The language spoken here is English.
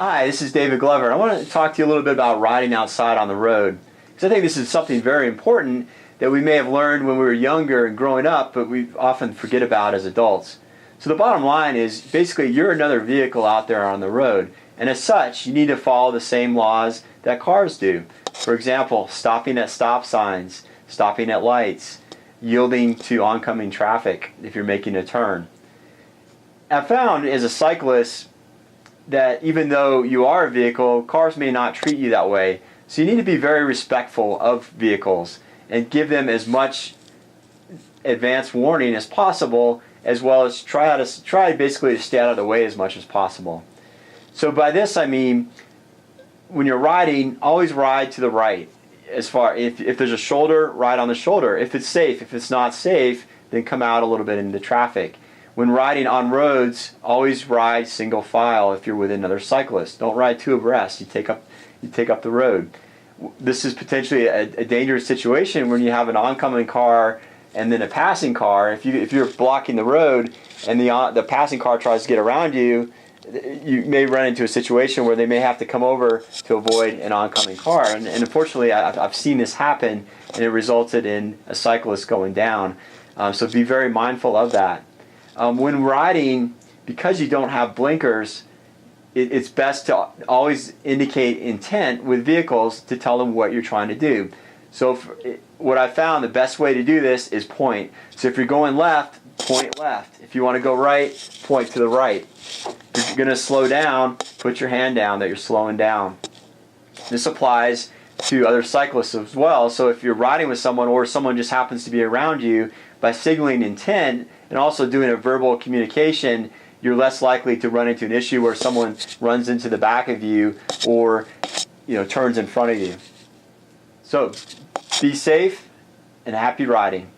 Hi, this is David Glover. I want to talk to you a little bit about riding outside on the road, because I think this is something very important that we may have learned when we were younger and growing up, but we often forget about as adults. So the bottom line is basically you're another vehicle out there on the road, and as such you need to follow the same laws that cars do. For example, stopping at stop signs, stopping at lights, yielding to oncoming traffic if you're making a turn. I've found as a cyclist that even though you are a vehicle, cars may not treat you that way. So you need to be very respectful of vehicles and give them as much advance warning as possible, as well as try basically to stay out of the way as much as possible. So by this I mean, when you're riding, always ride to the right. As far if there's a shoulder, ride on the shoulder. If it's safe. If it's not safe, then come out a little bit into traffic. When riding on roads, always ride single file if you're with another cyclist. Don't ride two abreast. You take up the road. This is potentially a dangerous situation when you have an oncoming car and then a passing car. If you're blocking the road and the passing car tries to get around you, you may run into a situation where they may have to come over to avoid an oncoming car. And unfortunately, I've seen this happen, and it resulted in a cyclist going down. So be very mindful of that. When riding, because you don't have blinkers, it's best to always indicate intent with vehicles to tell them what you're trying to do. So what I found, the best way to do this is point. So if you're going left, point left. If you want to go right, point to the right. If you're going to slow down, put your hand down that you're slowing down. This applies to other cyclists as well. So if you're riding with someone or someone just happens to be around you, by signaling intent and also doing a verbal communication, you're less likely to run into an issue where someone runs into the back of you or turns in front of you. So be safe and happy riding.